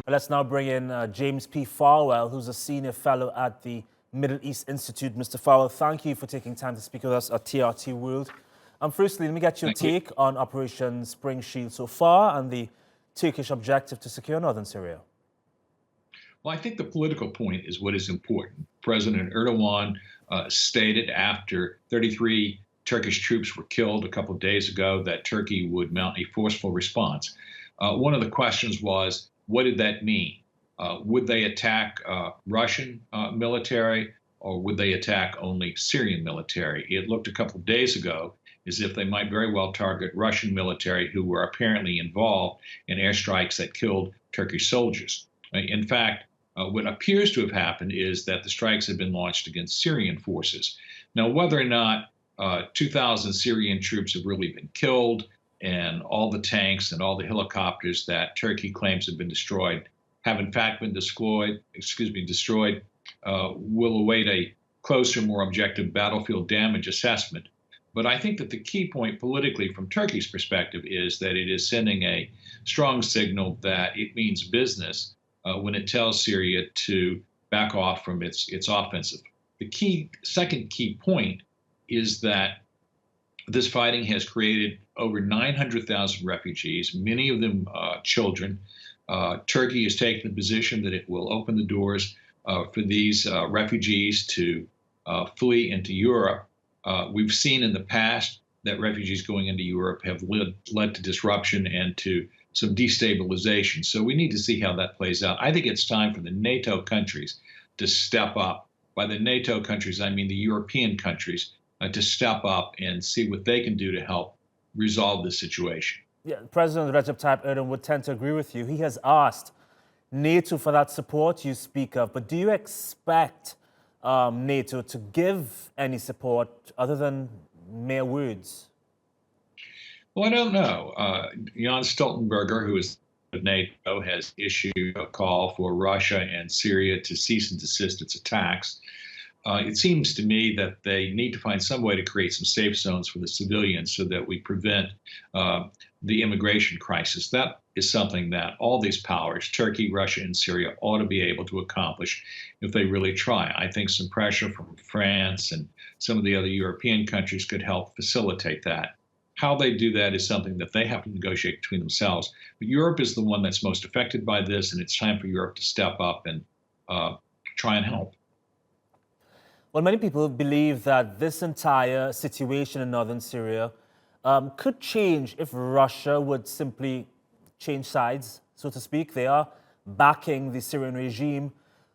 Let's now bring in James P. Farwell, who's a senior fellow at the Middle East Institute. Mr. Farwell, thank you for taking time to speak with us at TRT World. Firstly, let me get your take on Operation Spring Shield so far and the Turkish objective to secure northern Syria. Well, I think the political point is what is important. President Erdogan stated after 33 Turkish troops were killed a couple of days ago that Turkey would mount a forceful response. One of the questions was, what did that mean? Would they attack Russian military, or would they attack only Syrian military? It looked a couple of days ago as if they might very well target Russian military who were apparently involved in airstrikes that killed Turkish soldiers. In fact, what appears to have happened is that the strikes have been launched against Syrian forces. Now, whether or not 2,000 Syrian troops have really been killed and all the tanks and all the helicopters that Turkey claims have been destroyed have in fact been destroyed, will await a closer, more objective battlefield damage assessment. But I think that the key point politically from Turkey's perspective is that it is sending a strong signal that it means business when it tells Syria to back off from its offensive. The second key point is that this fighting has created over 900,000 refugees, many of them children. Turkey is taking the position that it will open the doors for these refugees to flee into Europe. We've seen in the past that refugees going into Europe have led to disruption and to some destabilization. So we need to see how that plays out. I think it's time for the NATO countries to step up. By the NATO countries, I mean the European countries, to step up and see what they can do to help resolve this situation. Yeah, President Recep Tayyip Erdogan would tend to agree with you. He has asked NATO for that support you speak of, but do you expect NATO to give any support other than mere words? Well, I don't know. Jens Stoltenberg, who is of NATO, has issued a call for Russia and Syria to cease and desist its attacks. It seems to me that they need to find some way to create some safe zones for the civilians so that we prevent the immigration crisis. That is something that all these powers, Turkey, Russia, and Syria, ought to be able to accomplish if they really try. I think some pressure from France and some of the other European countries could help facilitate that. How they do that is something that they have to negotiate between themselves. But Europe is the one that's most affected by this, and it's time for Europe to step up and try and help. Well, many people believe that this entire situation in northern Syria could change if Russia would simply change sides, so to speak. They are backing the Syrian regime.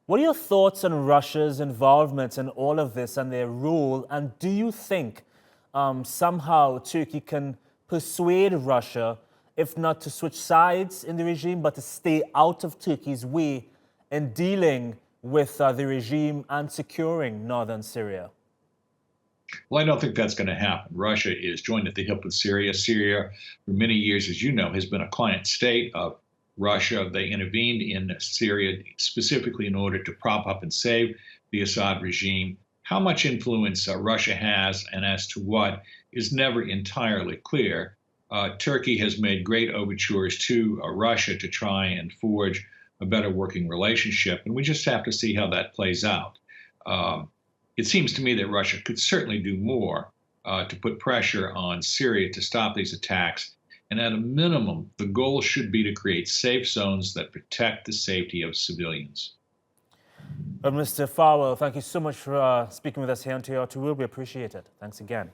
What are your thoughts on Russia's involvement in all of this and their role? And do you think somehow Turkey can persuade Russia, if not to switch sides in the regime, but to stay out of Turkey's way in dealing with the regime and securing northern Syria? Well, I don't think that's going to happen. Russia is joined at the hip with Syria. Syria, for many years, as you know, has been a client state of Russia. They intervened in Syria specifically in order to prop up and save the Assad regime. How much influence Russia has and as to what is never entirely clear. Turkey has made great overtures to Russia to try and forge a better working relationship, and we just have to see how that plays out. It seems to me that Russia could certainly do more to put pressure on Syria to stop these attacks, and at a minimum, the goal should be to create safe zones that protect the safety of civilians. Mr. Farwell, thank you so much for speaking with us here on TRT World. We appreciate it. Thanks again.